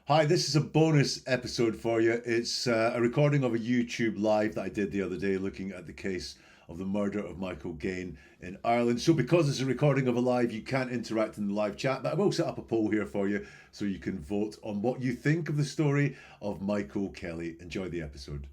Hi, this is a bonus episode for you. It's a recording of a YouTube live that I did the other day looking at the case of the murder of Michael Gaine in Ireland. So, because it's a recording of a live, you can't interact in the live chat, but I will set up a poll here for you so you can vote on what you think of the story of Michael Kelley. Enjoy the episode.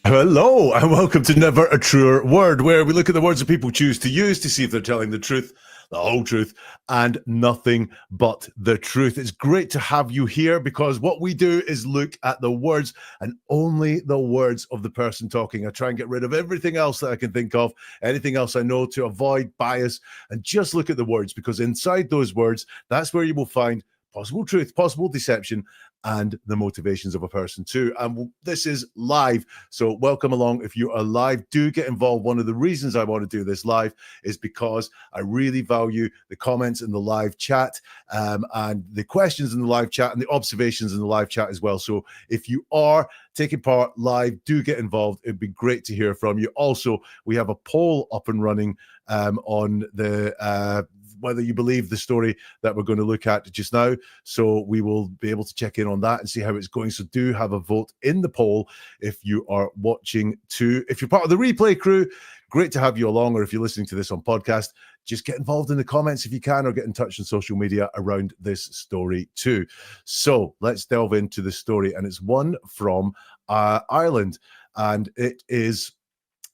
Hello, and welcome to Never a Truer Word, where we look at the words that people choose to use to see if they're telling the truth, the whole truth, and nothing but the truth. It's great to have you here because what we do is look at the words and only the words of the person talking. I try and get rid of everything else that I can think of, anything else I know, to avoid bias, and just look at the words, because inside those words, that's where you will find possible truth, possible deception, and the motivations of a person too. And this is live, so welcome along. If you are live, do get involved. One of the reasons I want to do this live is because I really value the comments in the live chat, and the questions in the live chat, and the observations in the live chat as well. So if you are taking part live, do get involved. It'd be great to hear from you. Also, we have a poll up and running on the whether you believe the story that we're going to look at just now. So we will be able to check in on that and see how it's going. So do have a vote in the poll if you are watching too. If you're part of the replay crew, great to have you along. Or if you're listening to this on podcast, just get involved in the comments if you can, or get in touch on social media around this story too. So let's delve into the story. And it's one from Ireland, and it is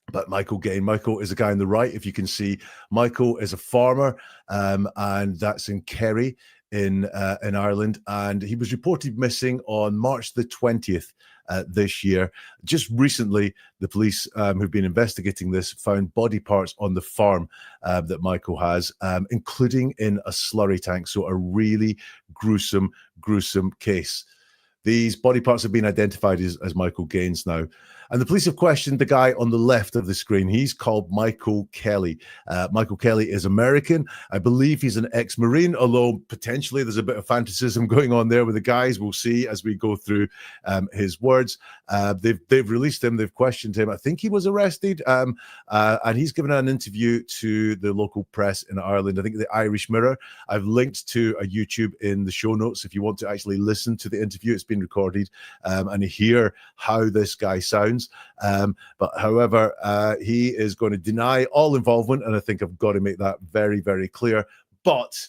about Michael Gaine. Michael is a guy on the right, if you can see. Michael is a farmer, and that's in Kerry in Ireland. And he was reported missing on March the 20th this year. Just recently, the police who've been investigating this found body parts on the farm that Michael has, including in a slurry tank. So a really gruesome case. These body parts have been identified as Michael Gaine's now. And the police have questioned the guy on the left of the screen. He's called Michael Kelley. Michael Kelley is American. I believe he's an ex-Marine, although potentially there's a bit of fantasism going on there with the guys. We'll see as we go through his words. They've released him. They've questioned him. I think he was arrested, and he's given an interview to the local press in Ireland. I think the Irish Mirror. I've linked to a YouTube in the show notes if you want to actually listen to the interview. It's been recorded, and hear how this guy sounds. But however, he is going to deny all involvement, and I think I've got to make that very, very clear. But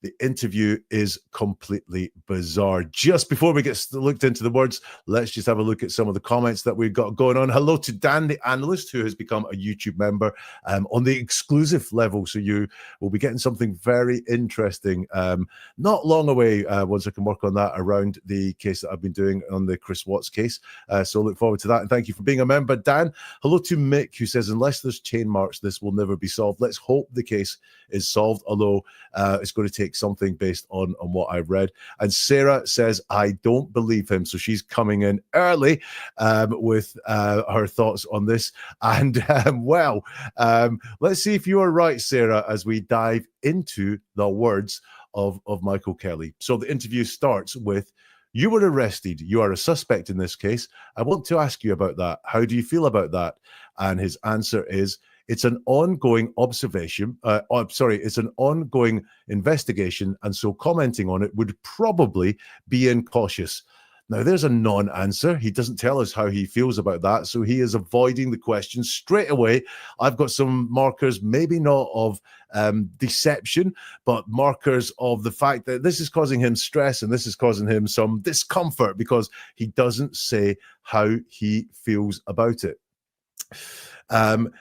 the interview is completely bizarre. Just before we get looked into the words, let's just have a look at some of the comments that we've got going on. Hello to Dan, the analyst, who has become a YouTube member on the exclusive level. So you will be getting something very interesting not long away once I can work on that around the case that I've been doing on the Chris Watts case. So look forward to that. And thank you for being a member, Dan. Hello to Mick, who says, unless there's chain marks, this will never be solved. Let's hope the case is solved, although it's going to take something based on what I've read. And Sarah says, I don't believe him. So she's coming in early with her thoughts on this. And let's see if you are right, Sarah, as we dive into the words of Michael Kelley. So the interview starts with, you were arrested. You are a suspect in this case. I want to ask you about that. How do you feel about that? And his answer is, it's an ongoing observation. It's an ongoing investigation, and so commenting on it would probably be incautious. Now, there's a non-answer. He doesn't tell us how he feels about that, so he is avoiding the question straight away. I've got some markers, maybe not of deception, but markers of the fact that this is causing him stress and this is causing him some discomfort because he doesn't say how he feels about it.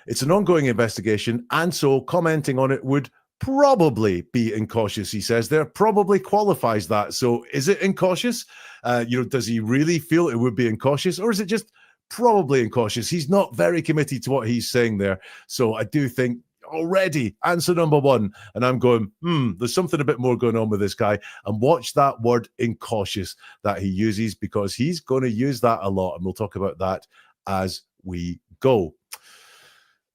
It's an ongoing investigation, and so commenting on it would probably be incautious, he says. There probably qualifies that. So is it incautious? Does he really feel it would be incautious, or is it just probably incautious? He's not very committed to what he's saying there. So I do think already answer number one, and I'm going, there's something a bit more going on with this guy. And watch that word incautious that he uses, because he's going to use that a lot, and we'll talk about that as we go.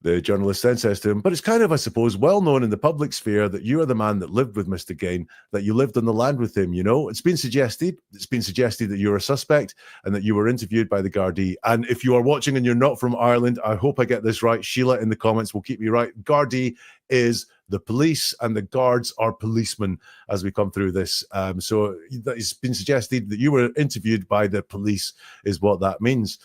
The journalist then says to him, but it's kind of, I suppose, well known in the public sphere that you are the man that lived with Mr. Gaine, that you lived on the land with him, you know. It's been suggested that you're a suspect and that you were interviewed by the Gardaí. And if you are watching and you're not from Ireland, I hope I get this right. Sheila in the comments will keep me right. Gardaí is the police and the guards are policemen as we come through this. So it's been suggested that you were interviewed by the police is what that means.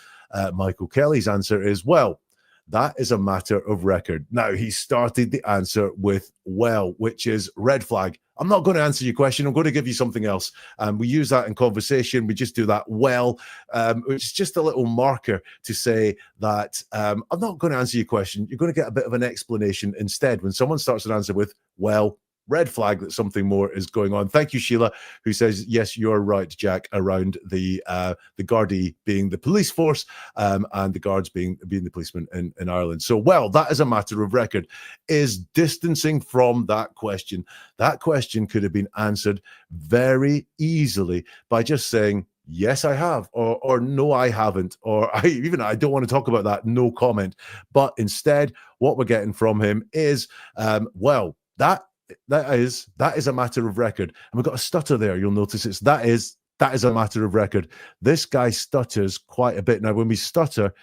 Michael Kelley's answer is, well, that is a matter of record. Now, he started the answer with well, which is red flag. I'm not going to answer your question. I'm going to give you something else. We use that in conversation. We just do that well. It's just a little marker to say that I'm not going to answer your question. You're going to get a bit of an explanation instead. When someone starts an answer with well, red flag that something more is going on. Thank you, Sheila, who says, yes, you're right, Jack, around the Gardaí being the police force and the guards being the policemen in Ireland. So, well, that is a matter of record. Is distancing from that question. That question could have been answered very easily by just saying, yes, I have, or no, I haven't, or I don't want to talk about that, no comment. But instead, what we're getting from him is, well, that is a matter of record. And we've got a stutter there. You'll notice that is a matter of record. This guy stutters quite a bit. Now, when we stutter,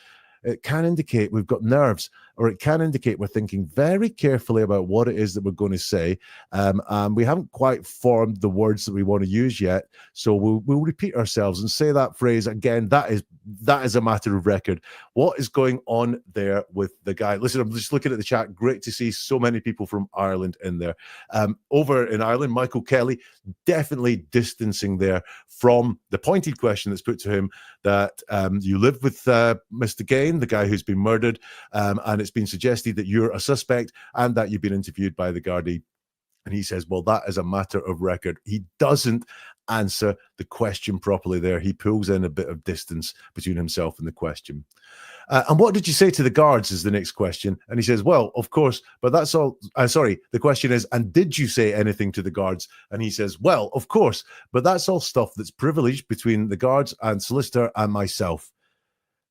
it can indicate we've got nerves, or it can indicate we're thinking very carefully about what it is that we're going to say. And we haven't quite formed the words that we want to use yet. So we'll repeat ourselves and say that phrase again. That is a matter of record. What is going on there with the guy? Listen, I'm just looking at the chat. Great to see so many people from Ireland in there. Over in Ireland, Michael Kelley definitely distancing there from the pointed question that's put to him that you live with Mr. Gaine, the guy who's been murdered, and it's been suggested that you're a suspect and that you've been interviewed by the Gardaí. And he says, well, that is a matter of record. He doesn't answer the question properly there. He pulls in a bit of distance between himself and the question. And what did you say to the guards is the next question. And he says, well, of course, but that's all. Sorry, the question is, and did you say anything to the guards? And he says, well, of course, but that's all stuff that's privileged between the guards and solicitor and myself.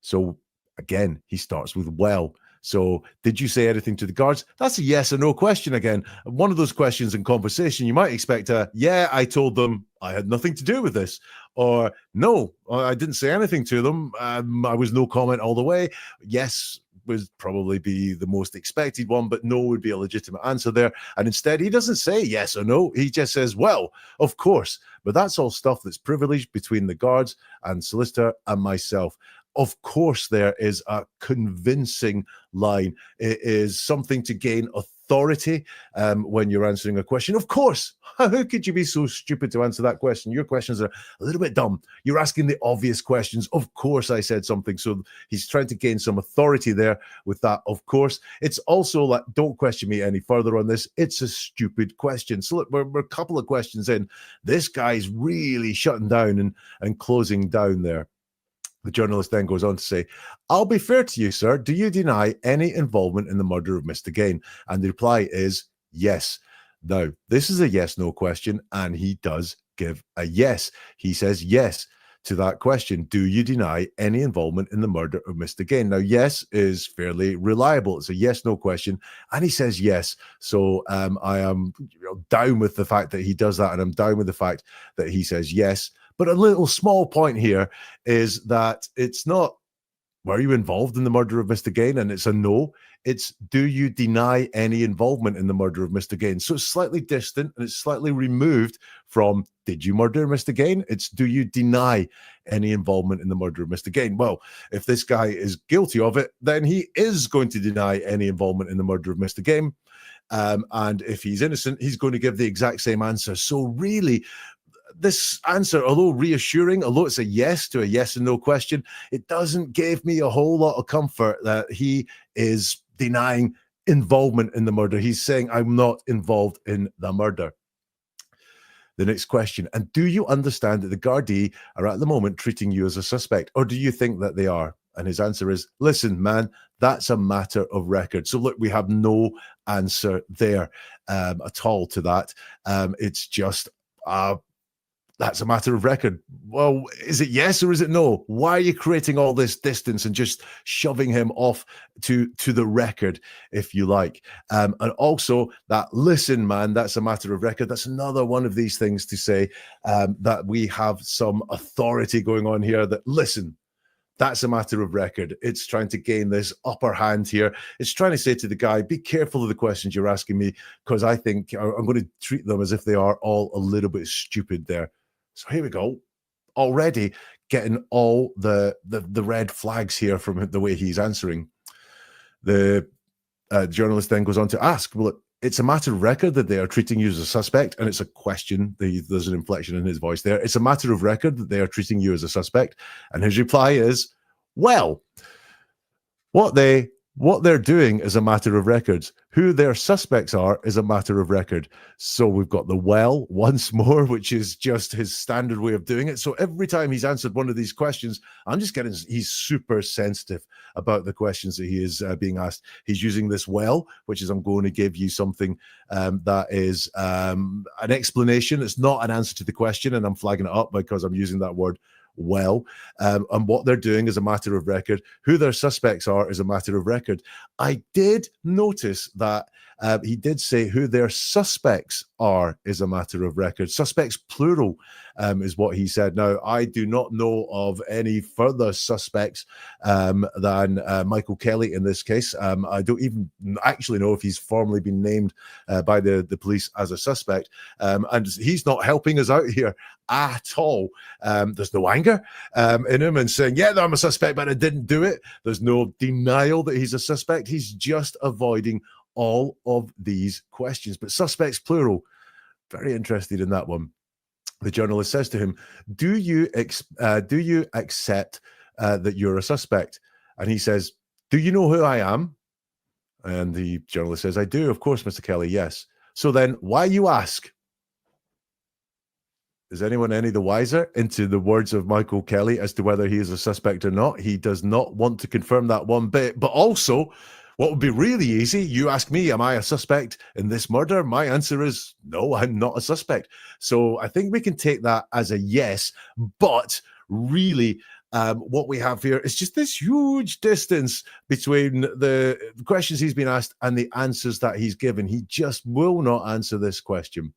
So again, he starts with well. So did you say anything to the guards? That's a yes or no question again. One of those questions in conversation, you might expect yeah, I told them I had nothing to do with this. Or no, I didn't say anything to them. I was no comment all the way. Yes would probably be the most expected one, but no would be a legitimate answer there. And instead, he doesn't say yes or no. He just says, well, of course, but that's all stuff that's privileged between the guards and solicitor and myself. Of course, there is a convincing line. It is something to gain authority when you're answering a question. Of course, how could you be so stupid to answer that question? Your questions are a little bit dumb. You're asking the obvious questions. Of course, I said something. So he's trying to gain some authority there with that. Of course, it's also like, don't question me any further on this. It's a stupid question. So look, we're a couple of questions in. This guy's really shutting down and closing down there. The journalist then goes on to say, I'll be fair to you, sir. Do you deny any involvement in the murder of Mr. Gaine? And the reply is yes. Now, this is a yes-no question, and he does give a yes. He says yes to that question. Do you deny any involvement in the murder of Mr. Gaine? Now, yes is fairly reliable. It's a yes-no question, and he says yes. So I am down with the fact that he does that, and I'm down with the fact that he says yes. But a little small point here is that it's not, were you involved in the murder of Mr. Gaine? And it's a no. It's, do you deny any involvement in the murder of Mr. Gaine? So it's slightly distant and it's slightly removed from, did you murder Mr. Gaine? It's, do you deny any involvement in the murder of Mr. Gaine? Well, if this guy is guilty of it, then he is going to deny any involvement in the murder of Mr. Gaine. And if he's innocent, he's going to give the exact same answer. So really, this answer, although reassuring, although it's a yes to a yes and no question, it doesn't give me a whole lot of comfort that he is denying involvement in the murder. He's saying, I'm not involved in the murder. The next question, and do you understand that the Gardaí are at the moment treating you as a suspect, or do you think that they are? And his answer is, listen, man, that's a matter of record. So look, we have no answer there at all to that. It's just that's a matter of record. Well, is it yes or is it no? Why are you creating all this distance and just shoving him off to the record, if you like? And also that, listen, man, that's a matter of record. That's another one of these things to say that we have some authority going on here that, listen, That's a matter of record. It's trying to gain this upper hand here. It's trying to say to the guy, be careful of the questions you're asking me, because I think I'm going to treat them as if they are all a little bit stupid there. So here we go. Already getting all the red flags here from the way he's answering. The journalist then goes on to ask, well, it's a matter of record that they are treating you as a suspect, and it's a question. There's an inflection in his voice there. It's a matter of record that they are treating you as a suspect. And his reply is, well, what they're doing is a matter of records. Who their suspects are is a matter of record. So we've got the well once more, which is just his standard way of doing it. So every time he's answered one of these questions, I'm just getting, he's super sensitive about the questions that he is being asked. He's using this well, which is, I'm going to give you something that is an explanation. It's not an answer to the question, and I'm flagging it up because I'm using that word well, and what they're doing is a matter of record. Who their suspects are is a matter of record. I did notice that he did say who their suspects are is a matter of record. Suspects plural is what he said. Now, I do not know of any further suspects than Michael Kelley in this case. I don't even actually know if he's formally been named by the police as a suspect, and he's not helping us out here at all. There's no anger in him and saying, yeah, I'm a suspect, but I didn't do it. There's no denial that he's a suspect. He's just avoiding all of these questions. But suspects plural, very interested in that one. The journalist says to him, do you accept that you're a suspect? And he says, do you know who I am? And the journalist says, I do, of course, Mr. Kelley, yes. So then why you ask? Is anyone any the wiser into the words of Michael Kelley as to whether he is a suspect or not? He does not want to confirm that one bit. But also, what would be really easy, you ask me, am I a suspect in this murder? My answer is no, I'm not a suspect. So I think we can take that as a yes. But really, what we have here is just this huge distance between the questions he's been asked and the answers that he's given. He just will not answer this question.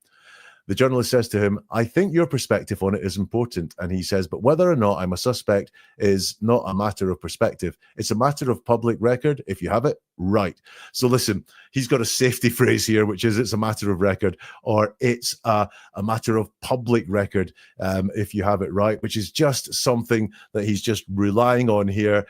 The journalist says to him, I think your perspective on it is important. And he says, but whether or not I'm a suspect is not a matter of perspective. It's a matter of public record. If you have it, right. So listen, he's got a safety phrase here, which is it's a matter of record, or it's a matter of public record, if you have it right, which is just something that he's just relying on here.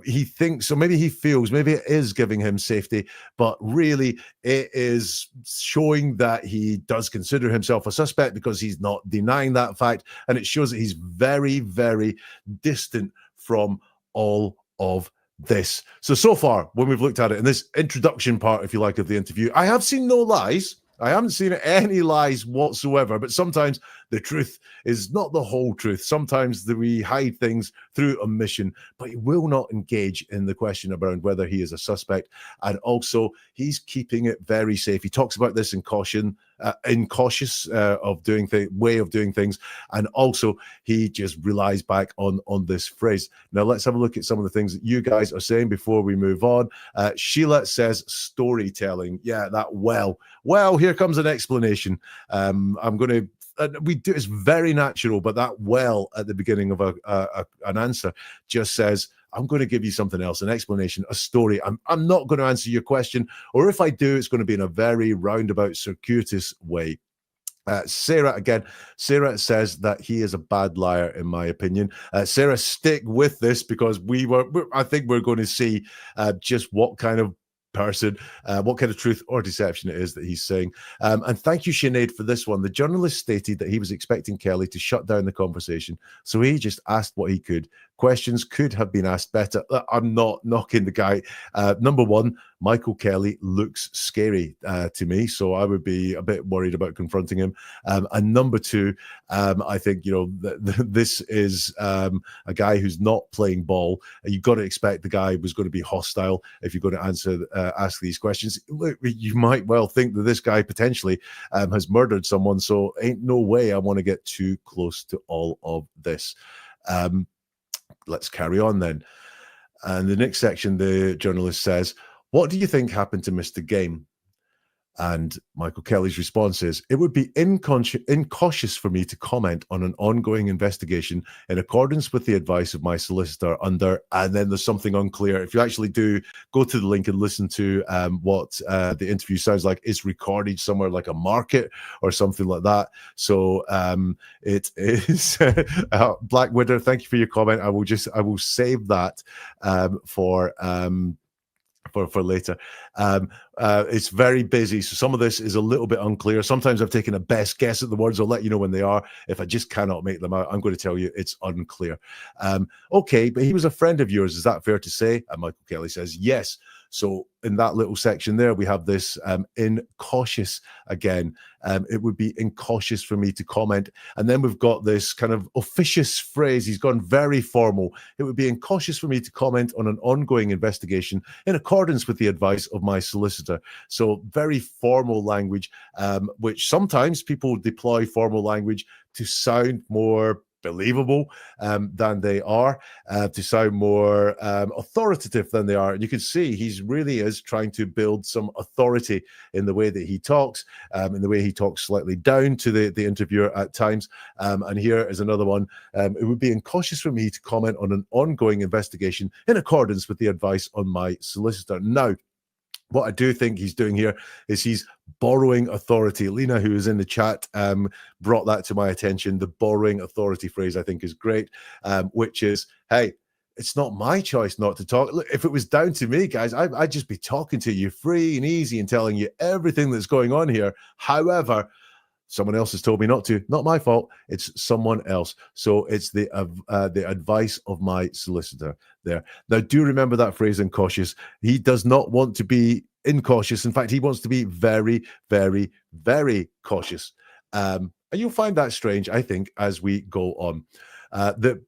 He thinks, so maybe he feels, maybe it is giving him safety, but really it is showing that he does consider himself a suspect because he's not denying that fact. And it shows that he's very, very distant from all of this. So far, when we've looked at it in this introduction part, if you like, of the interview, I have seen no lies. I haven't seen any lies whatsoever, but sometimes the truth is not the whole truth. Sometimes we hide things through omission, but he will not engage in the question around whether he is a suspect. And also, he's keeping it very safe. He talks about this in cautious way of doing things. And also, he just relies back on this phrase. Now, let's have a look at some of the things that you guys are saying before we move on. Sheila says storytelling. Yeah, that well, here comes an explanation. I'm going to we do, it's very natural, but that well at the beginning of an answer just says, I'm going to give you something else, an explanation, a story. I'm not going to answer your question, or if I do, it's going to be in a very roundabout, circuitous way. Sarah says that he is a bad liar, in my opinion. Sarah, stick with this because I think we're going to see just what kind of person, what kind of truth or deception it is that he's saying. And thank you, Sinead, for this one. The journalist stated that he was expecting Kelley to shut down the conversation, so he just asked what he could. Questions could have been asked better. I'm not knocking the guy. Number one, Michael Kelley looks scary to me, so I would be a bit worried about confronting him. And number two, I think, this is a guy who's not playing ball. You've got to expect the guy was going to be hostile if you're going to ask these questions. Look, you might well think that this guy potentially has murdered someone, so ain't no way I want to get too close to all of this. Let's carry on then. And the next section, the journalist says, what do you think happened to Mr. Gaine? And Michael Kelley's response is, it would be incautious for me to comment on an ongoing investigation in accordance with the advice of my solicitor under, and then there's something unclear. If you actually do go to the link and listen to what the interview sounds like, it's recorded somewhere like a market or something like that. So it is Black Widow. Thank you for your comment. I will save that for later. It's very busy, so some of this is a little bit unclear. Sometimes I've taken a best guess at the words. I'll let you know when they are. If I just cannot make them out, I'm going to tell you it's unclear. Okay, but he was a friend of yours. Is that fair to say? And Michael Kelley says yes. So in that little section there, we have this incautious again. It would be incautious for me to comment. And then we've got this kind of officious phrase. He's gone very formal. It would be incautious for me to comment on an ongoing investigation in accordance with the advice of my solicitor. So very formal language, which sometimes people deploy formal language to sound more believable than they are, to sound more authoritative than they are. And you can see he really is trying to build some authority in the way that he talks, in the way he talks slightly down to the interviewer at times. And here is another one. It would be incautious for me to comment on an ongoing investigation in accordance with the advice on my solicitor. Now, what I do think he's doing here is he's borrowing authority. Lena, who is in the chat, brought that to my attention. The borrowing authority phrase, I think, is great, which is, hey, it's not my choice not to talk. Look, if it was down to me, guys, I'd just be talking to you free and easy and telling you everything that's going on here. However, someone else has told me not to. Not my fault. It's someone else. So it's the advice of my solicitor there. Now, do remember that phrase, incautious. He does not want to be incautious. In fact, he wants to be very, very, very cautious. And you'll find that strange, I think, as we go on.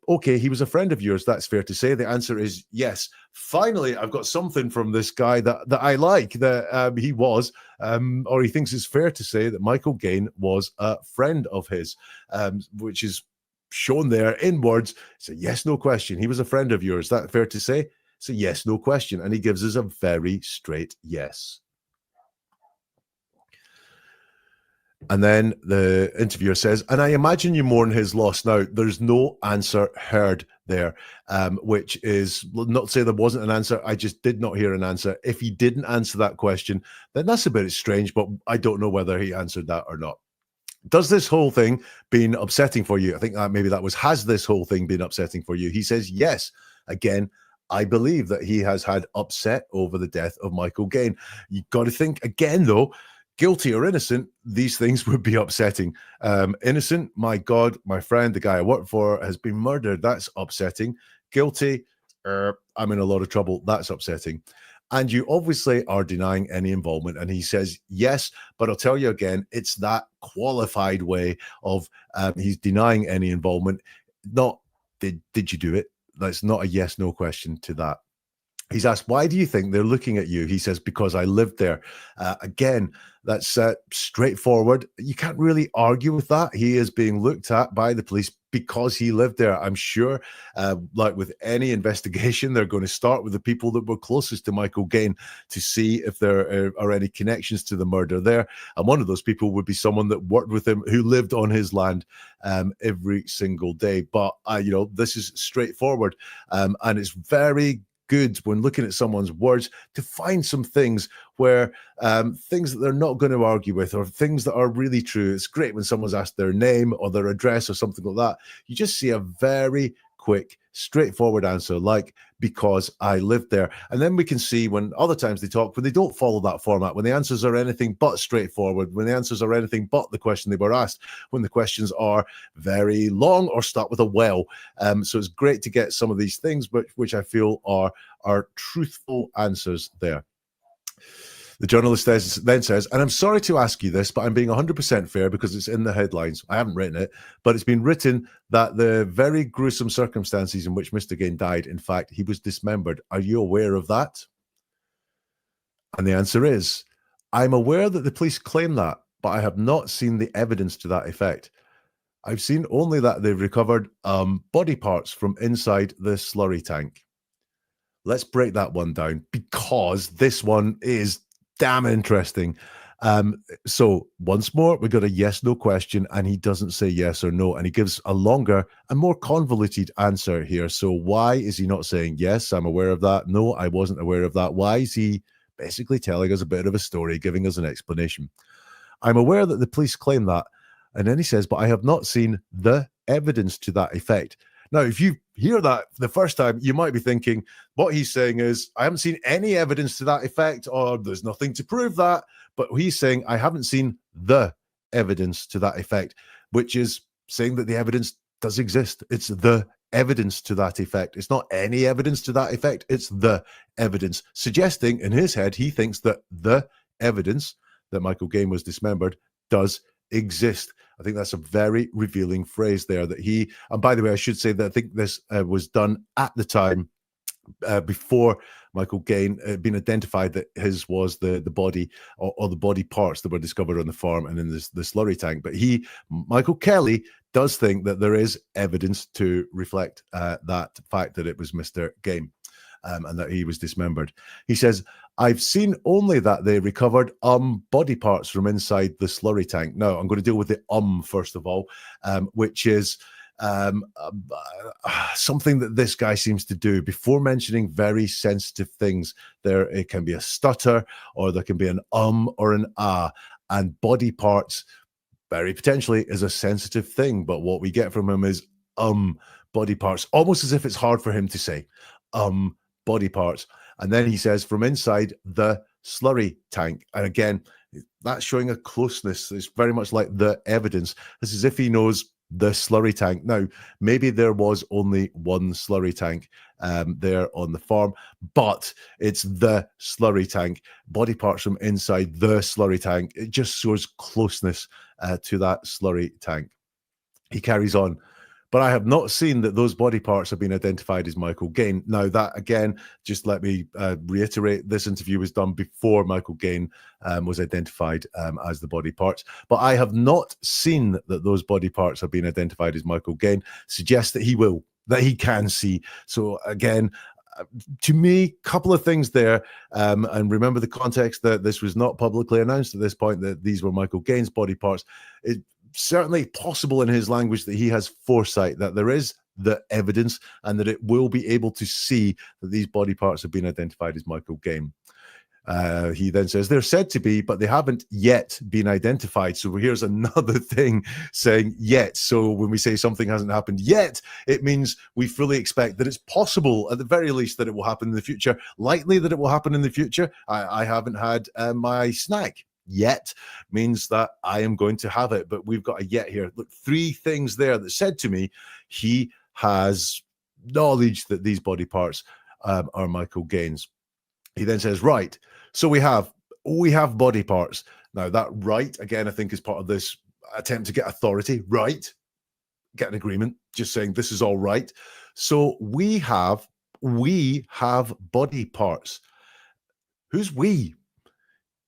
Okay, he was a friend of yours. That's fair to say. The answer is yes. Finally, I've got something from this guy that I like, that he was, or he thinks it's fair to say that Michael Gaine was a friend of his, which is shown there in words. It's a yes, no question. He was a friend of yours. That fair to say? It's a yes, no question. And he gives us a very straight yes. And then the interviewer says, and I imagine you mourn his loss. Now, there's no answer heard there, which is not to say there wasn't an answer. I just did not hear an answer. If he didn't answer that question, then that's a bit strange, but I don't know whether he answered that or not. Does this whole thing been upsetting for you? I think maybe that was, has this whole thing been upsetting for you? He says, yes. Again, I believe that he has had upset over the death of Michael Gaine. You got to think again, though, guilty or innocent, these things would be upsetting. Innocent, my God, my friend, the guy I work for has been murdered. That's upsetting. Guilty, I'm in a lot of trouble. That's upsetting. And you obviously are denying any involvement. And he says, yes, but I'll tell you again, it's that qualified way of he's denying any involvement. Not, did you do it? That's not a yes, no question to that. He's asked, why do you think they're looking at you? He says, because I lived there. Again, that's straightforward. You can't really argue with that. He is being looked at by the police because he lived there. I'm sure, like with any investigation, they're going to start with the people that were closest to Michael Gaine to see if there are any connections to the murder there. And one of those people would be someone that worked with him, who lived on his land every single day. But, this is straightforward. And it's very good when looking at someone's words to find some things where things that they're not going to argue with, or things that are really true. It's great when someone's asked their name or their address or something like that. You just see a very quick, straightforward answer, like, because I lived there. And then we can see when other times they talk, when they don't follow that format, when the answers are anything but straightforward, when the answers are anything but the question they were asked, when the questions are very long or start with a well. So it's great to get some of these things, but which I feel are truthful answers there. The journalist then says, and I'm sorry to ask you this, but I'm being 100% fair because it's in the headlines. I haven't written it, but it's been written that the very gruesome circumstances in which Mr. Gaine died, in fact, he was dismembered. Are you aware of that? And the answer is, I'm aware that the police claim that, but I have not seen the evidence to that effect. I've seen only that they've recovered body parts from inside the slurry tank. Let's break that one down, because this one is damn interesting. So once more, we got a yes/no question, and he doesn't say yes or no, and he gives a longer and more convoluted answer here. So why is he not saying yes, I'm aware of that? No, I wasn't aware of that. Why is he basically telling us a bit of a story, giving us an explanation? I'm aware that the police claim that. And then he says, but I have not seen the evidence to that effect. Now, if you hear that the first time, you might be thinking, what he's saying is, I haven't seen any evidence to that effect, or there's nothing to prove that. But he's saying, I haven't seen the evidence to that effect, which is saying that the evidence does exist. It's the evidence to that effect. It's not any evidence to that effect. It's the evidence, suggesting in his head, he thinks that the evidence that Michael Gaine was dismembered does exist. I think that's a very revealing phrase there that he, and by the way, I should say that I think this was done at the time before Michael Gaine had been identified that his was the body or the body parts that were discovered on the farm and in the slurry tank. But Michael Kelley, does think that there is evidence to reflect that fact that it was Mr. Gaine. And that he was dismembered. He says, I've seen only that they recovered body parts from inside the slurry tank. Now, I'm going to deal with the first of all, which is something that this guy seems to do before mentioning very sensitive things. It can be a stutter, or there can be an or an ah, and body parts very potentially is a sensitive thing. But what we get from him is body parts, almost as if it's hard for him to say body parts. And then he says from inside the slurry tank. And again, that's showing a closeness. It's very much like the evidence. It's as if he knows the slurry tank. Now, maybe there was only one slurry tank there on the farm, but it's the slurry tank. Body parts from inside the slurry tank. It just shows closeness to that slurry tank. He carries on. But I have not seen that those body parts have been identified as Michael Gaine. Now, that, again, just let me reiterate, this interview was done before Michael Gaine was identified as the body parts. But I have not seen that those body parts have been identified as Michael Gaine. Suggests that he will, that he can see. So, again, to me, a couple of things there. And remember the context that this was not publicly announced at this point, that these were Michael Gaine's body parts. Certainly possible in his language that he has foresight, that there is the evidence and that it will be able to see that these body parts have been identified as Michael Gaine. He then says they're said to be, but they haven't yet been identified. So here's another thing saying yet. So when we say something hasn't happened yet, it means we fully expect that it's possible, at the very least, that it will happen in the future. Likely that it will happen in the future. I haven't had my snack yet, means that I am going to have it. But we've got a yet here. Look, three things there that said to me he has knowledge that these body parts are Michael Gaine's. He then says, right, so we have body parts. Now that right, again, I think is part of this attempt to get authority, right? Get an agreement, just saying this is all right. So we have body parts. Who's we?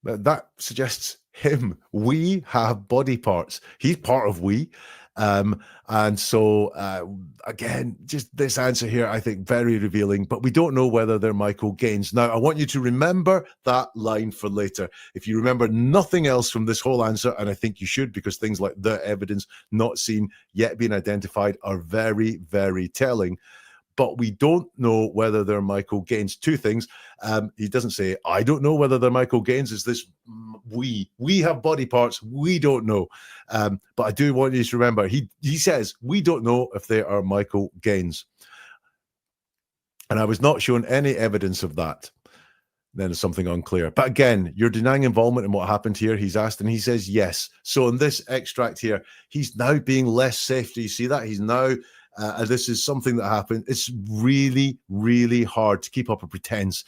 That suggests him. We have body parts. He's part of we. And so, again, just this answer here, I think, very revealing, but we don't know whether they're Michael Gaine's. Now, I want you to remember that line for later. If you remember nothing else from this whole answer, and I think you should, because things like the evidence, not seen, yet being identified are very, very telling. But we don't know whether they're Michael Gaine's. Two things. He doesn't say, I don't know whether they're Michael Gaine's. Is this we have body parts? We don't know. But I do want you to remember, he says, we don't know if they are Michael Gaine's. And I was not shown any evidence of that. Then there's something unclear. But again, you're denying involvement in what happened here. He's asked, and he says yes. So in this extract here, he's now being less safe. Do you see that? He's now... this is something that happened. It's really, really hard to keep up a pretense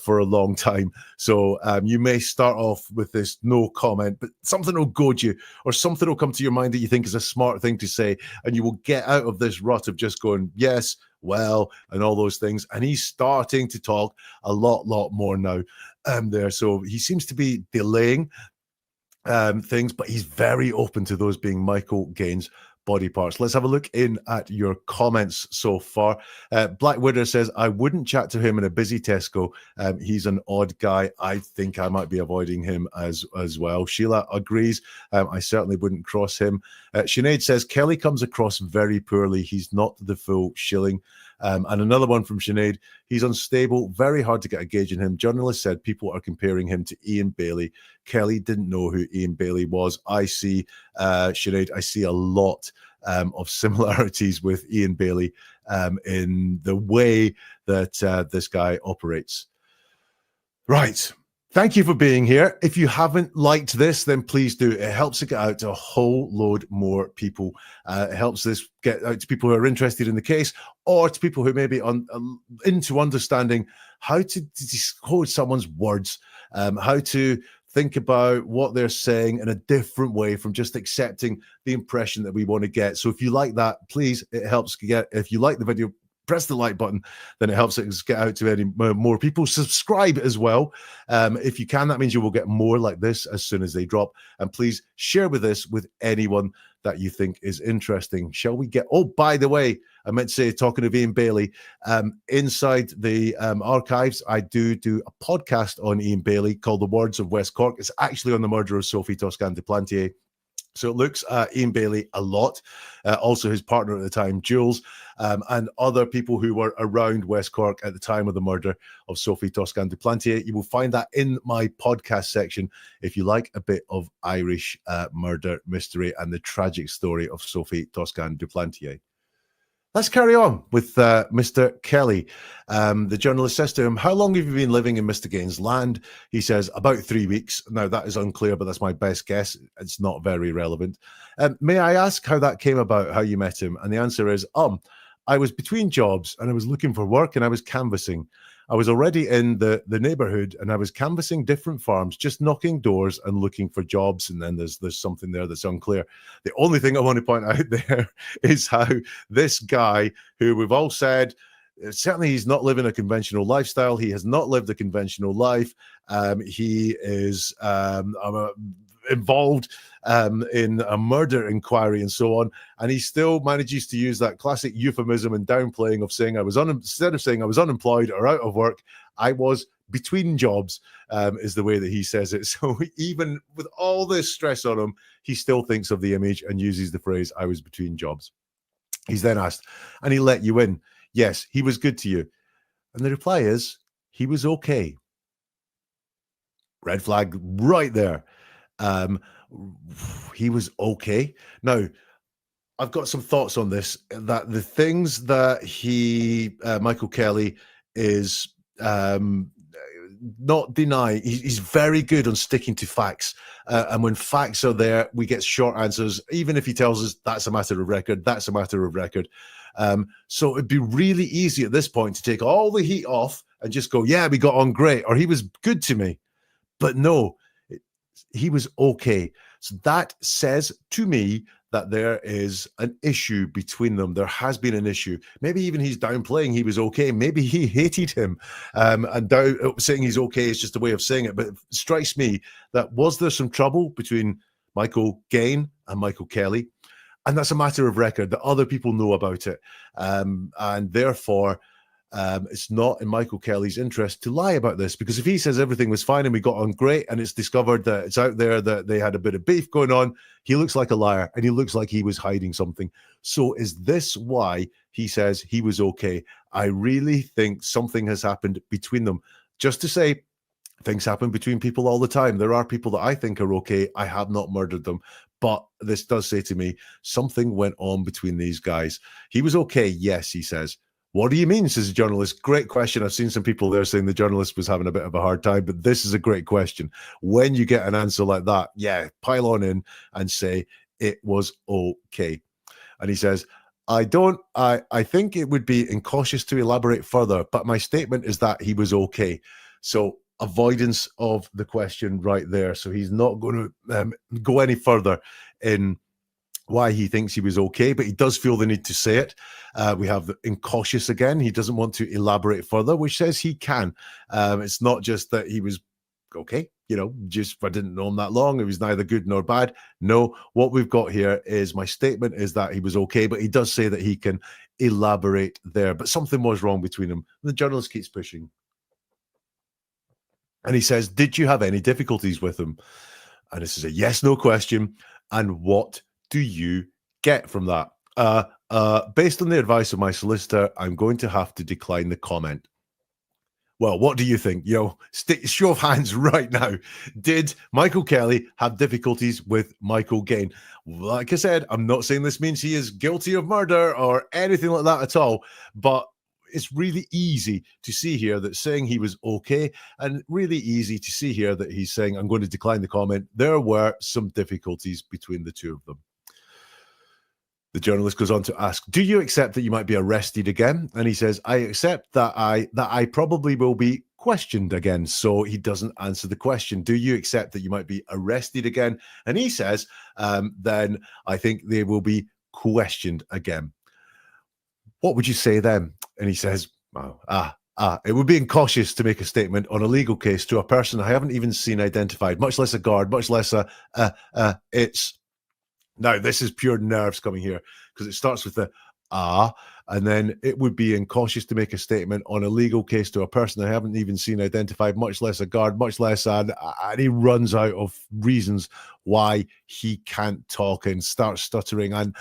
for a long time. So you may start off with this no comment, but something will goad you, or something will come to your mind that you think is a smart thing to say, and you will get out of this rut of just going, yes, well, and all those things. And he's starting to talk a lot more now there. So he seems to be delaying things, but he's very open to those being Michael Gaine's body parts. Let's have a look in at your comments so far. Black Widow says, I wouldn't chat to him in a busy Tesco. He's an odd guy. I think I might be avoiding him as well. Sheila agrees. I certainly wouldn't cross him. Sinead says, Kelley comes across very poorly. He's not the full shilling. And another one from Sinead, he's unstable, very hard to get a gauge on him. Journalists said people are comparing him to Ian Bailey. Kelley didn't know who Ian Bailey was. I see, Sinead, I see a lot of similarities with Ian Bailey in the way that this operates. operates. Right. Thank you for being here. If you haven't liked this, then please do. It helps it get out to a whole load more people. It helps this get out to people who are interested in the case, or to people who may be into understanding how to decode someone's words, how to think about what they're saying in a different way from just accepting the impression that we want to get. So if you like that, please, it helps get, if you like the video, press the like button, then it helps us get out to any more people. Subscribe as well. If you can, that means you will get more like this as soon as they drop. And please share this with anyone that you think is interesting. Shall we get, oh, by the way, I meant to say, talking of Ian Bailey, inside the archives, I do a podcast on Ian Bailey called The Words of West Cork. It's actually on the murder of Sophie Toscan de Plantier. So it looks at Ian Bailey a lot, also his partner at the time, Jules, and other people who were around West Cork at the time of the murder of Sophie Toscan de Plantier. You will find that in my podcast section if you like a bit of Irish murder mystery and the tragic story of Sophie Toscan de Plantier. Let's carry on with Mr. Kelley. The journalist says to him, how long have you been living in Mr. Gaine's land? He says, about 3 weeks. Now, that is unclear, but that's my best guess. It's not very relevant. May I ask how that came about, how you met him? And the answer is, I was between jobs and I was looking for work and I was canvassing. I was already in the neighborhood and I was canvassing different farms, just knocking doors and looking for jobs. And then there's something there that's unclear. The only thing I want to point out there is how this guy, who we've all said, certainly he's not living a conventional lifestyle. He has not lived a conventional life. He is involved in a murder inquiry and so on, and he still manages to use that classic euphemism and downplaying of saying instead of saying I was unemployed or out of work, I was between jobs, is the way that he says it. So even with all this stress on him, he still thinks of the image and uses the phrase I was between jobs. He's then asked, and he let you in? Yes, he was good to you. And the reply is, he was okay. Red flag right there. He was okay. Now, I've got some thoughts on this, that the things that Michael Kelley is not denying, he's very good on sticking to facts. And when facts are there, we get short answers, even if he tells us that's a matter of record, that's a matter of record. So it'd be really easy at this point to take all the heat off and just go, yeah, we got on great, or he was good to me. But no, he was okay. So that says to me that there is an issue between them. There has been an issue. Maybe even he's downplaying he was okay. Maybe he hated him. And saying he's okay is just a way of saying it. But it strikes me that was there some trouble between Michael Gaine and Michael Kelley? And that's a matter of record that other people know about it. And therefore, it's not in Michael Kelley's interest to lie about this, because if he says everything was fine and we got on great and it's discovered that it's out there that they had a bit of beef going on, he looks like a liar and he looks like he was hiding something. So is this why he says he was okay? I really think something has happened between them. Just to say, things happen between people all the time. There are people that I think are okay. I have not murdered them. But this does say to me, something went on between these guys. He was okay, yes, he says. What do you mean, says the journalist? Great question. I've seen some people there saying the journalist was having a bit of a hard time, but this is a great question. When you get an answer like that, yeah, pile on in and say it was okay. And he says, I think it would be incautious to elaborate further, but my statement is that he was okay. So avoidance of the question right there. So he's not going to go any further in why he thinks he was okay, but he does feel the need to say it. We have the incautious again. He doesn't want to elaborate further, which says he can. It's not just that he was okay. just I didn't know him that long. It was neither good nor bad. No, what we've got here is my statement is that he was okay, but he does say that he can elaborate there. But something was wrong between them. The journalist keeps pushing. And he says, did you have any difficulties with him? And this is a yes/no question. And what do you get from that? Based on the advice of my solicitor, I'm going to have to decline the comment. Well, what do you think? Show of hands right now. Did Michael Kelley have difficulties with Michael Gaine? Like I said, I'm not saying this means he is guilty of murder or anything like that at all, but it's really easy to see here that saying he was okay, and really easy to see here that he's saying, I'm going to decline the comment. There were some difficulties between the two of them. The journalist goes on to ask, do you accept that you might be arrested again? And he says, I accept that I probably will be questioned again. So he doesn't answer the question. Do you accept that you might be arrested again? And he says, then I think they will be questioned again. What would you say then? And he says, it would be incautious to make a statement on a legal case to a person I haven't even seen identified, much less a guard, much less it's. Now, this is pure nerves coming here, because it starts with the and then it would be incautious to make a statement on a legal case to a person I haven't even seen identified, much less a guard, much less and he runs out of reasons why he can't talk and starts stuttering, and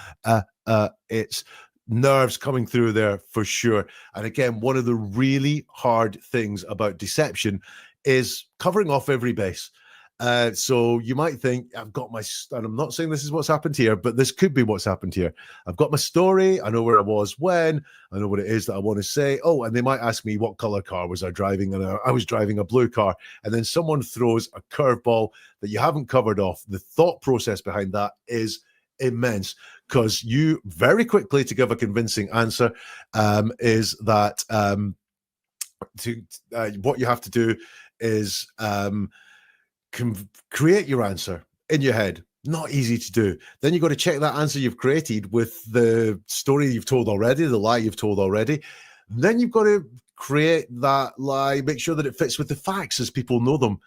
it's nerves coming through there for sure. And again, one of the really hard things about deception is covering off every base. So you might think, I've got my, and I'm not saying this is what's happened here, but this could be what's happened here. I've got my story. I know where I was when. I know what it is that I want to say. Oh, and they might ask me what color car was I driving, and I was driving a blue car. And then someone throws a curveball that you haven't covered off. The thought process behind that is immense, because you very quickly, to give a convincing answer, is that what you have to do is create your answer in your head. Not easy to do. Then you've got to check that answer you've created with the story you've told already, the lie you've told already. Then you've got to create that lie, make sure that it fits with the facts as people know them,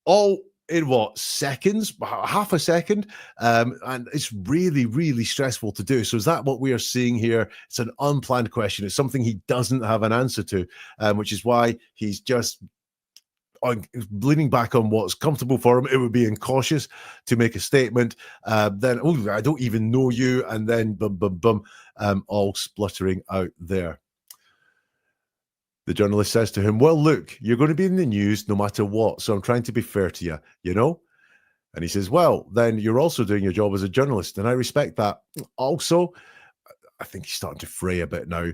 all in seconds, half a second. And it's really, really stressful to do. So is that what we are seeing here? It's an unplanned question. It's something he doesn't have an answer to, which is why he's just leaning back on what's comfortable for him. It would be incautious to make a statement. Then, I don't even know you. And then, all spluttering out there. The journalist says to him, well, look, you're going to be in the news no matter what. So I'm trying to be fair to you, And he says, well, then you're also doing your job as a journalist. And I respect that. Also, I think he's starting to fray a bit now,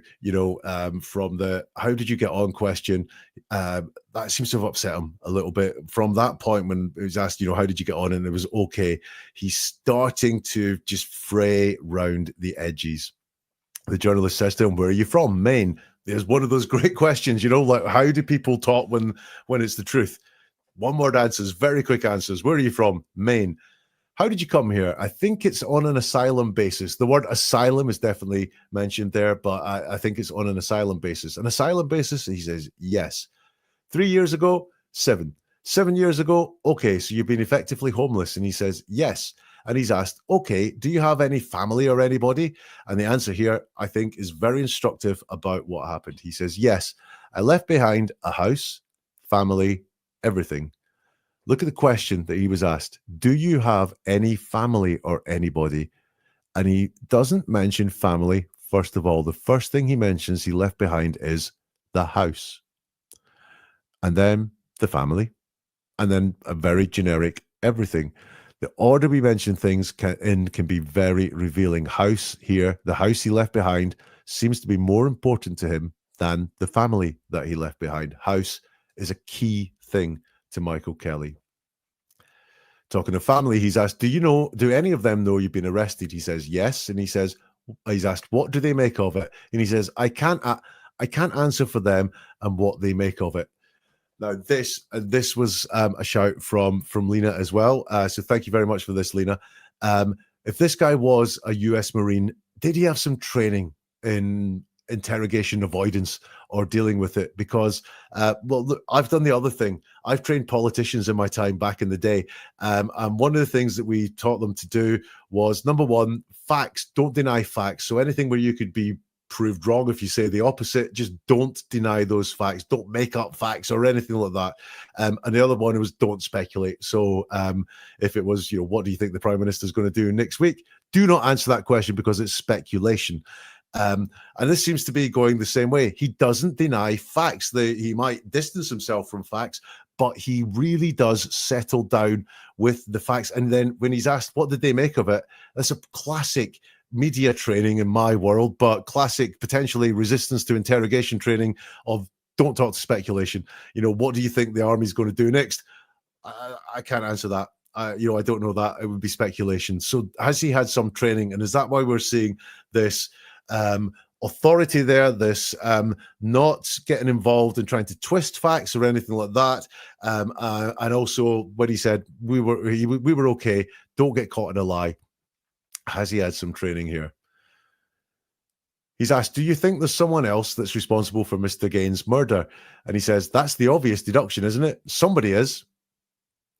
from the how did you get on question. That seems to have upset him a little bit from that point when he was asked, how did you get on? And it was okay. He's starting to just fray round the edges. The journalist says to him, where are you from? Maine. There's one of those great questions, like how do people talk when it's the truth? One word answers, very quick answers. Where are you from? Maine. How did you come here? I think it's on an asylum basis. The word asylum is definitely mentioned there, but I think it's on an asylum basis. An asylum basis, he says, yes. 3 years ago, 7. 7 years ago, okay, so you've been effectively homeless. And he says, yes. And he's asked, okay, do you have any family or anybody? And the answer here, I think, is very instructive about what happened. He says, yes, I left behind a house, family, everything. Look at the question that he was asked. Do you have any family or anybody? And he doesn't mention family. First of all, the first thing he mentions he left behind is the house. And then the family. And then a very generic everything. The order we mention things can be very revealing. House here, the house he left behind seems to be more important to him than the family that he left behind. House is a key thing to Michael Kelley. Talking of family, he's asked, do any of them know you've been arrested? He says, yes. And he's asked, what do they make of it? And he says, I can't answer for them and what they make of it. Now, this was a shout from Lena as well. So thank you very much for this, Lena. If this guy was a US Marine, did he have some training in interrogation avoidance or dealing with it because, well, look, I've done the other thing. I've trained politicians in my time back in the day. And one of the things that we taught them to do was, number one, facts. Don't deny facts. So anything where you could be proved wrong if you say the opposite, just don't deny those facts. Don't make up facts or anything like that. And the other one was don't speculate. So if it was, what do you think the Prime Minister is going to do next week? Do not answer that question because it's speculation. And this seems to be going the same way. He doesn't deny facts. He might distance himself from facts, but he really does settle down with the facts. And then when he's asked, what did they make of it? That's a classic media training in my world, but classic potentially resistance to interrogation training of don't talk to speculation. What do you think the army's going to do next? I can't answer that. I don't know that. It would be speculation. So has he had some training? And is that why we're seeing this authority there, this not getting involved in trying to twist facts or anything like that? And also when he said we were okay, don't get caught in a lie. Has he had some training here? He's asked, do you think there's someone else that's responsible for Mr. Gaine's murder? And he says, that's the obvious deduction, isn't it? Somebody is.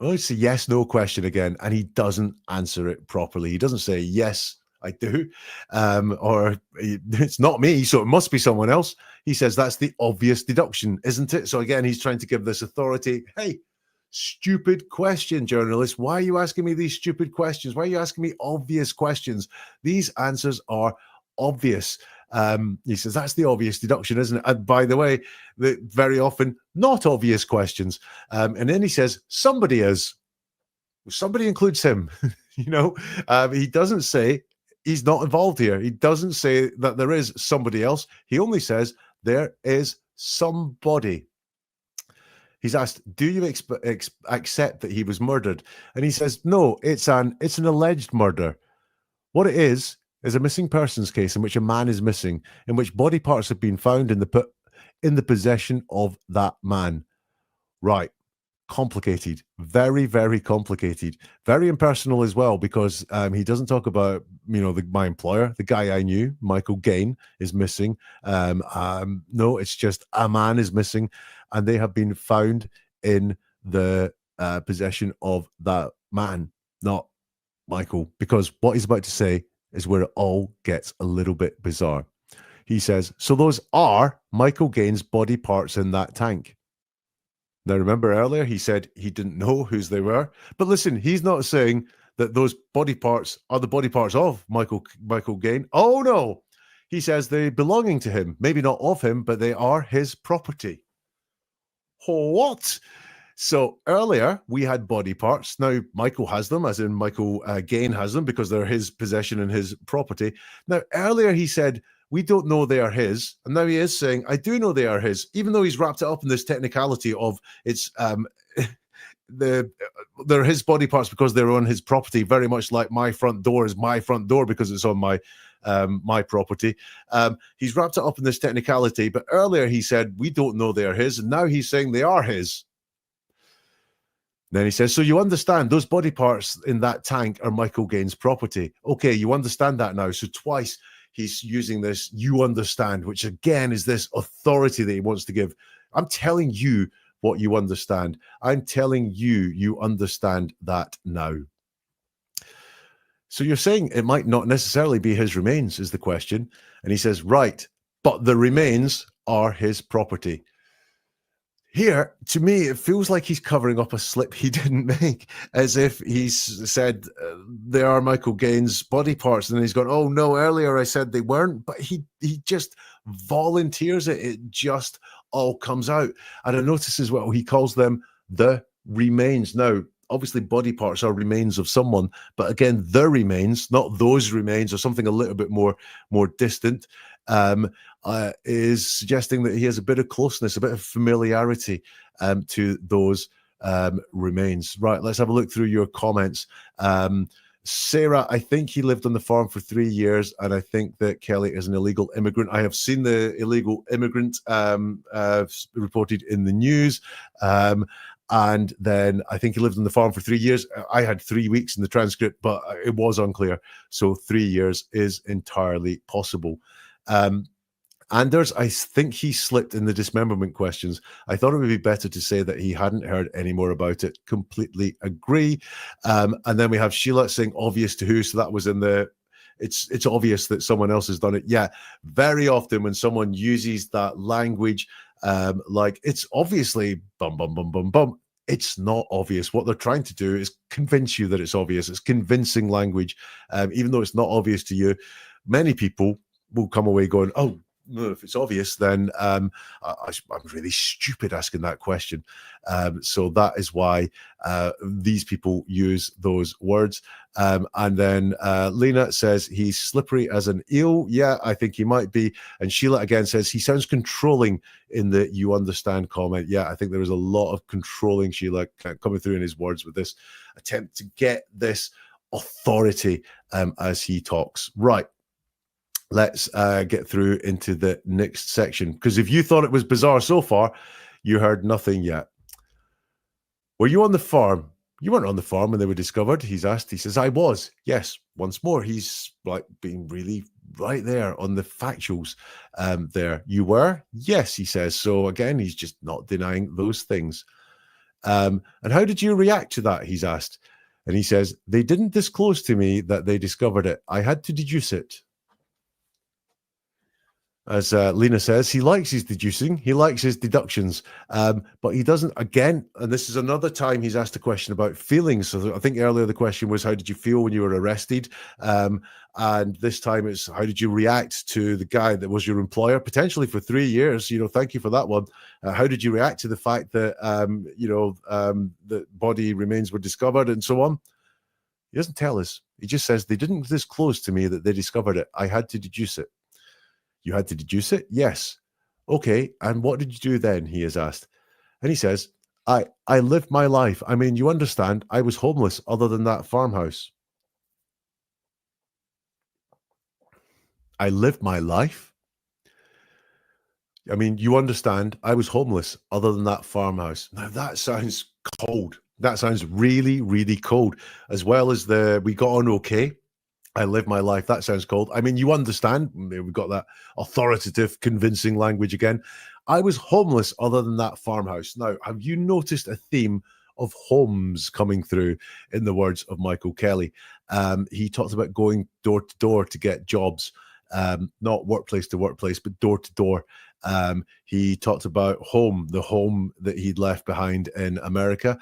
Well, it's a yes-no question again, and he doesn't answer it properly. He doesn't say, yes, I do, or it's not me, so it must be someone else. He says, that's the obvious deduction, isn't it? So again, he's trying to give this authority. Hey, stupid question, journalist. Why are you asking me these stupid questions? Why are you asking me obvious questions? These answers are obvious. He says, that's the obvious deduction, isn't it? And by the way, very often not obvious questions. And then he says, somebody is. Somebody includes him. He doesn't say he's not involved here. He doesn't say that there is somebody else. He only says there is somebody. He's asked, do you accept that he was murdered? And he says, no, it's an alleged murder. What it is a missing persons case in which a man is missing, in which body parts have been found in the possession of that man. Right. Complicated. Very, very complicated. Very impersonal as well, because he doesn't talk about, my employer, the guy I knew, Michael Gaine, is missing. No, it's just a man is missing, and they have been found in the possession of that man, not Michael, because what he's about to say is where it all gets a little bit bizarre. He says, so those are Michael Gaine's body parts in that tank. Now, remember earlier, he said he didn't know whose they were. But listen, he's not saying that those body parts are the body parts of Michael Gaine. Oh, no. He says they're belonging to him. Maybe not of him, but they are his property. What? So earlier, we had body parts. Now, Michael has them, as in Michael Gaine has them, because they're his possession and his property. Now, earlier he said, we don't know they are his. And now he is saying, I do know they are his, even though he's wrapped it up in this technicality of it's they're his body parts because they're on his property, very much like my front door is my front door because it's on my property. He's wrapped it up in this technicality, but earlier he said, we don't know they are his, and now he's saying they are his. Then he says, so you understand those body parts in that tank are Michael Gaine's property. Okay, you understand that now. So twice he's using this, you understand, which again is this authority that he wants to give. I'm telling you what you understand. I'm telling you, you understand that now. So you're saying it might not necessarily be his remains is the question. And he says, right, but the remains are his property. Here, to me, it feels like he's covering up a slip he didn't make, as if he's said they are Michael Gaine's body parts, and then he's gone, oh no, earlier I said they weren't, but he just volunteers it. It just all comes out. And I notice as well, he calls them the remains. Now, obviously body parts are remains of someone, but again, the remains, not those remains, or something a little bit more distant, is suggesting that he has a bit of closeness, a bit of familiarity to those remains. Right, let's have a look through your comments. Sarah, I think he lived on the farm for 3 years, and I think that Kelley is an illegal immigrant. I have seen the illegal immigrant reported in the news. And then I think he lived on the farm for 3 years. I had 3 weeks in the transcript, but it was unclear. So 3 years is entirely possible. Anders, I think he slipped in the dismemberment questions. I thought it would be better to say that he hadn't heard any more about it. Completely agree. And then we have Sheila saying obvious to who. So that was in the, it's obvious that someone else has done it. Yeah, very often when someone uses that language, like it's obviously bum, bum, bum, bum, bum. It's not obvious. What they're trying to do is convince you that it's obvious. It's convincing language. Even though it's not obvious to you, many people will come away going, oh, no, if it's obvious, then I'm really stupid asking that question. So that is why these people use those words. And then Lena says he's slippery as an eel. Yeah, I think he might be. And Sheila again says he sounds controlling in the you understand comment. Yeah, I think there is a lot of controlling, Sheila, coming through in his words with this attempt to get this authority as he talks. Right. Let's get through into the next section, because if you thought it was bizarre so far, you heard nothing yet. Were you on the farm? You weren't on the farm when they were discovered, he's asked. He says, I was. Yes, once more. He's like being really right there on the factuals there. You were? Yes, he says. So again, he's just not denying those things. And how did you react to that, he's asked. And he says, they didn't disclose to me that they discovered it. I had to deduce it. As Lena says, he likes his deducing, he likes his deductions, but he doesn't, again, and this is another time he's asked a question about feelings. So I think earlier the question was, how did you feel when you were arrested? And this time it's, how did you react to the guy that was your employer, potentially for 3 years? Thank you for that one. How did you react to the fact that, the body remains were discovered and so on? He doesn't tell us. He just says, they didn't disclose to me that they discovered it. I had to deduce it. You had to deduce it? Yes. Okay, and what did you do then, he is asked. And he says, I lived my life. I mean, you understand, I was homeless other than that farmhouse. I lived my life? I mean, you understand, I was homeless other than that farmhouse. Now, that sounds cold. That sounds really, really cold. As well as we got on okay. I live my life. That sounds cold. I mean, you understand. We've got that authoritative, convincing language again. I was homeless other than that farmhouse. Now, have you noticed a theme of homes coming through in the words of Michael Kelley? He talked about going door to door to get jobs, not workplace to workplace, but door to door. He talked about home, the home that he'd left behind in America,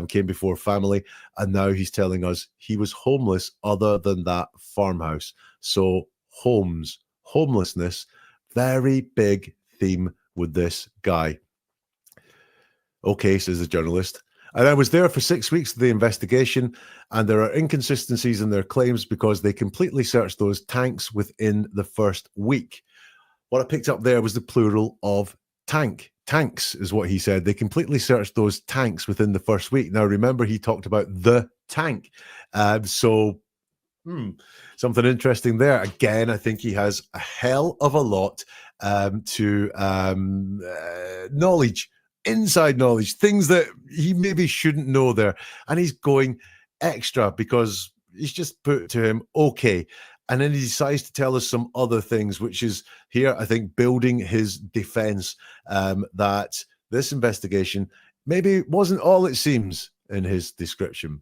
came before family, and now he's telling us he was homeless other than that farmhouse. So homes, homelessness, very big theme with this guy. Okay, says the journalist. And I was there for 6 weeks of the investigation, and there are inconsistencies in their claims because they completely searched those tanks within the first week. What I picked up there was the plural of tank. Tanks is what he said. They completely searched those tanks within the first week. Now, remember, he talked about the tank. Something interesting there. Again, I think he has a hell of a lot to knowledge, inside knowledge, things that he maybe shouldn't know there. And he's going extra because he's just put to him, okay. And then he decides to tell us some other things, which is here, I think, building his defense that this investigation maybe wasn't all it seems in his description.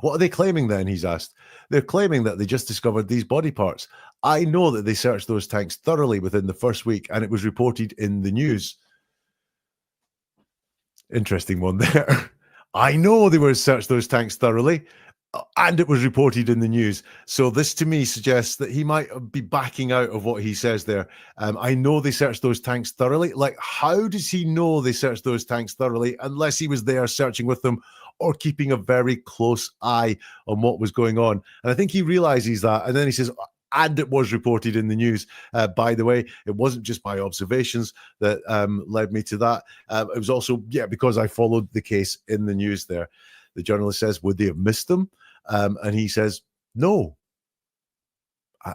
What are they claiming then, he's asked? They're claiming that they just discovered these body parts. I know that they searched those tanks thoroughly within the first week, and it was reported in the news. Interesting one there. I know they were searched those tanks thoroughly, and it was reported in the news. So this to me suggests that he might be backing out of what he says there. I know they searched those tanks thoroughly. Like, how does he know they searched those tanks thoroughly unless he was there searching with them or keeping a very close eye on what was going on? And I think he realizes that. And then he says, and it was reported in the news. By the way, it wasn't just my observations that led me to that. It was also, because I followed the case in the news there. The journalist says, would they have missed them? And he says, no.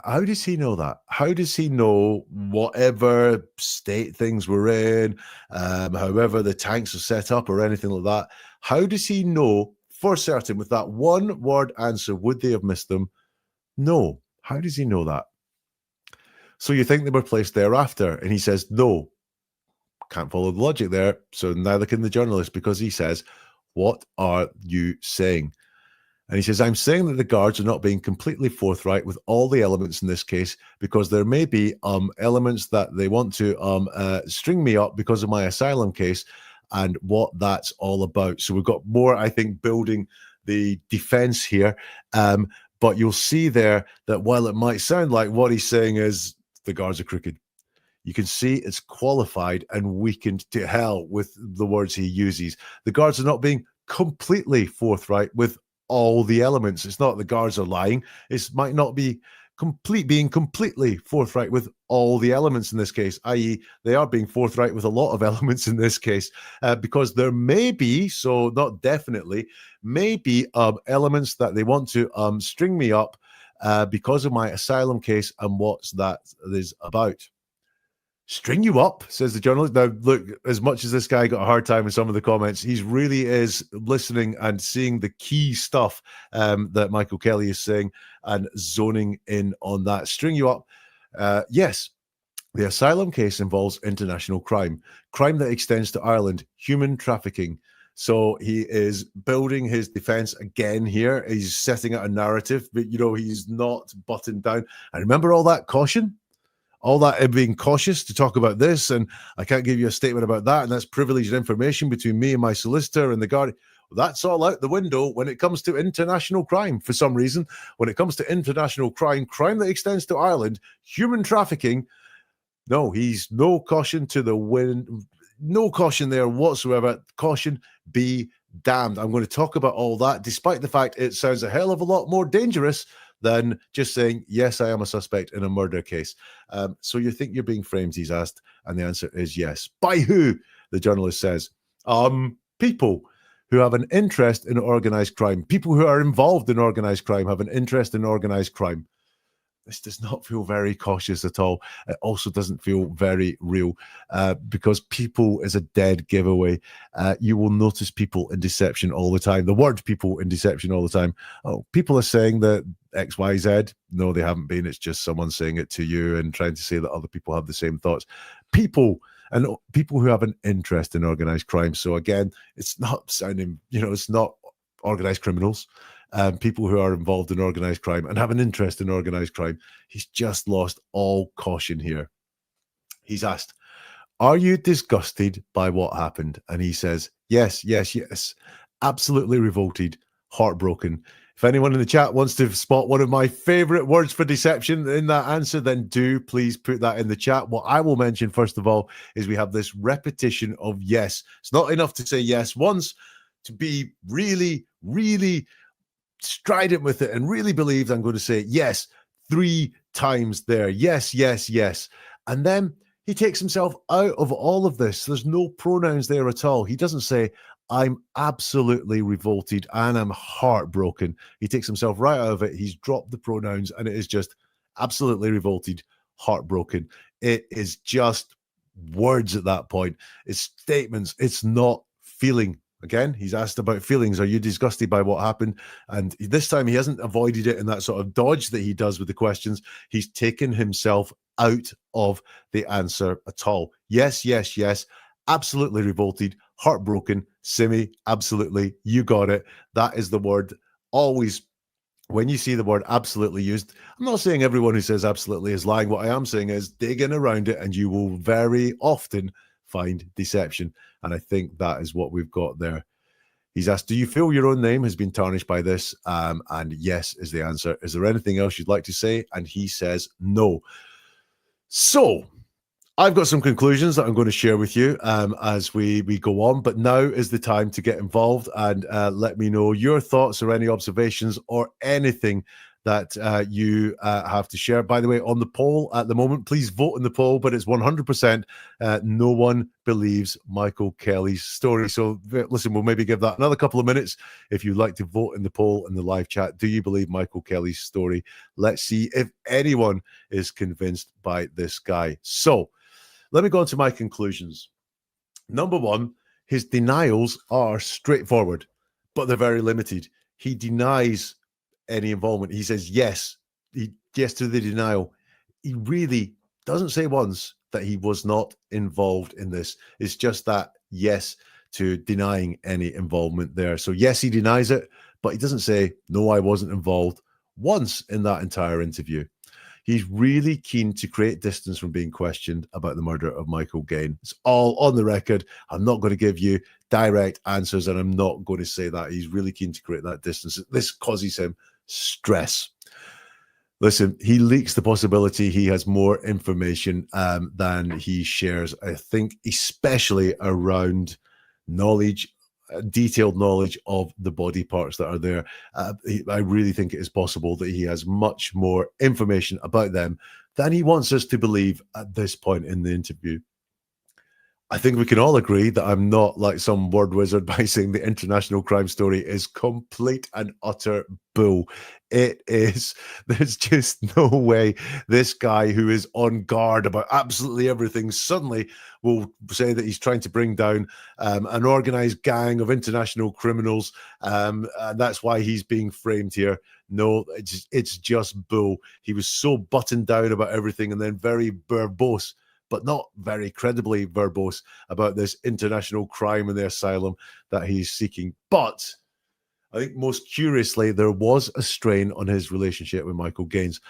How does he know that? How does he know whatever state things were in, however the tanks are set up or anything like that? How does he know for certain with that one word answer, would they have missed them? No. How does he know that? So you think they were placed thereafter? And he says, no, can't follow the logic there. So neither can the journalist, because he says, what are you saying? And he says, I'm saying that the guards are not being completely forthright with all the elements in this case, because there may be elements that they want to string me up because of my asylum case and what that's all about. So we've got more, I think, building the defense here. But you'll see there that while it might sound like what he's saying is the guards are crooked, you can see it's qualified and weakened to hell with the words he uses. The guards are not being completely forthright with all the elements. It's not the guards are lying. It might not be being completely forthright with all the elements in this case, i.e. they are being forthright with a lot of elements in this case, because there may be, so not definitely, may be elements that they want to string me up because of my asylum case and what that is about. String you up, says the journalist. Now, look, as much as this guy got a hard time in some of the comments, he really is listening and seeing the key stuff that Michael Kelley is saying and zoning in on that. String you up. Yes, the asylum case involves international crime that extends to Ireland, human trafficking. So he is building his defense again here. He's setting out a narrative, but, he's not buttoned down. And remember all that caution? All that being cautious to talk about this, and I can't give you a statement about that, and that's privileged information between me and my solicitor and the guard. That's all out the window when it comes to international crime. For some reason, when it comes to international crime that extends to Ireland, human trafficking, no, he's no caution to the wind, no caution there whatsoever. Caution be damned. I'm going to talk about all that, despite the fact it sounds a hell of a lot more dangerous than just saying, yes, I am a suspect in a murder case. So you think you're being framed, he's asked, and the answer is yes. By who? The journalist says. People who have an interest in organized crime. People who are involved in organized crime have an interest in organized crime. This does not feel very cautious at all. It also doesn't feel very real because people is a dead giveaway. You will notice people in deception all the time. The word people in deception all the time. Oh, people are saying that X, Y, Z. No, they haven't been. It's just someone saying it to you and trying to say that other people have the same thoughts. People who have an interest in organized crime. So again, it's not sounding, it's not organized criminals. People who are involved in organized crime and have an interest in organized crime. He's just lost all caution here. He's asked, are you disgusted by what happened? And he says, yes, absolutely revolted, heartbroken. If anyone in the chat wants to spot one of my favorite words for deception in that answer, then do please put that in the chat. What I will mention, first of all, is we have this repetition of yes. It's not enough to say yes once, to be really, really strident with it and really believed I'm going to say yes 3 times there. Yes. And then he takes himself out of all of this. There's no pronouns there at all. He doesn't say, I'm absolutely revolted and I'm heartbroken. He takes himself right out of it. He's dropped the pronouns and it is just absolutely revolted, heartbroken. It is just words at that point. It's statements. It's not feeling. Again, he's asked about feelings. Are you disgusted by what happened? And this time he hasn't avoided it in that sort of dodge that he does with the questions. He's taken himself out of the answer at all. Yes. Absolutely revolted, heartbroken, Simi, absolutely. You got it. That is the word. Always, when you see the word absolutely used, I'm not saying everyone who says absolutely is lying. What I am saying is dig in around it and you will very often find deception. And I think that is what we've got there. He's asked, do you feel your own name has been tarnished by this? And yes is the answer. Is there anything else you'd like to say? And he says no. So I've got some conclusions that I'm going to share with you as we go on, but now is the time to get involved and let me know your thoughts or any observations or anything that you have to share. By the way, on the poll at the moment, please vote in the poll, but it's 100% no one believes Michael Kelley's story. So listen, we'll maybe give that another couple of minutes if you'd like to vote in the poll in the live chat. Do you believe Michael Kelley's story? Let's see if anyone is convinced by this guy. So let me go on to my conclusions. Number one, his denials are straightforward, but they're very limited. He denies any involvement. He says yes to the denial. He really doesn't say once that he was not involved in this. It's just that yes to denying any involvement there. So yes, he denies it, but he doesn't say, no, I wasn't involved once in that entire interview. He's really keen to create distance from being questioned about the murder of Michael Gaine. It's all on the record. I'm not going to give you direct answers, and I'm not going to say that. He's really keen to create that distance. This causes him stress. Listen, he leaks the possibility he has more information than he shares. I think especially around knowledge, detailed knowledge of the body parts that are there. I really think it is possible that he has much more information about them than he wants us to believe at this point in the interview. I think we can all agree that I'm not like some word wizard by saying the international crime story is complete and utter bull. It is. There's just no way this guy who is on guard about absolutely everything suddenly will say that he's trying to bring down an organized gang of international criminals. And that's why he's being framed here. No, it's just bull. He was so buttoned down about everything and then very verbose, but not very credibly verbose about this international crime in the asylum that he's seeking. But I think most curiously, there was a strain on his relationship with Michael Gaines.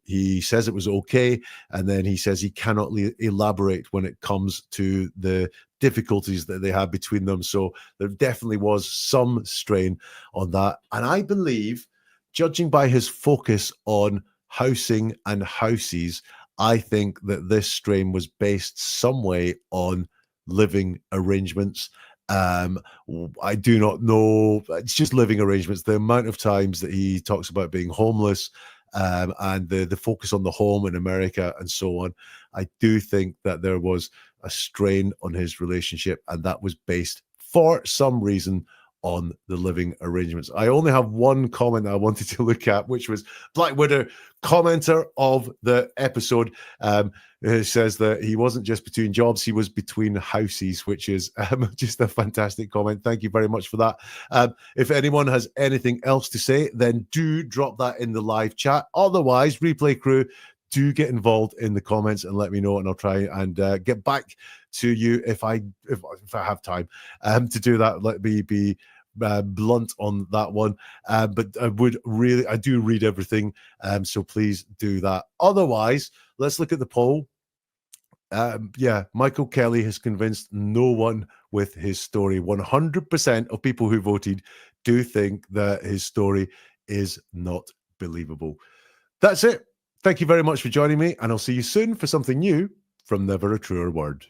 He says it was okay, and then he says he cannot elaborate when it comes to the difficulties that they had between them. So there definitely was some strain on that. And I believe, judging by his focus on housing and houses, I think that this strain was based some way on living arrangements. I do not know. It's just living arrangements. The amount of times that he talks about being homeless and the focus on the home in America and so on, I do think that there was a strain on his relationship, and that was based for some reason on the living arrangements. I only have one comment I wanted to look at, which was Black Widow commenter of the episode. Says that he wasn't just between jobs, he was between houses, which is just a fantastic comment. Thank you very much for that. If anyone has anything else to say, then do drop that in the live chat. Otherwise, replay crew, do get involved in the comments and let me know, and I'll try and get back to you if I have time to do that. Let me be blunt on that one, but I do read everything, so please do that. Otherwise, let's look at the poll. Michael Kelley has convinced no one with his story. 100% of people who voted do think that his story is not believable. That's it. Thank you very much for joining me, and I'll see you soon for something new from Never a Truer Word.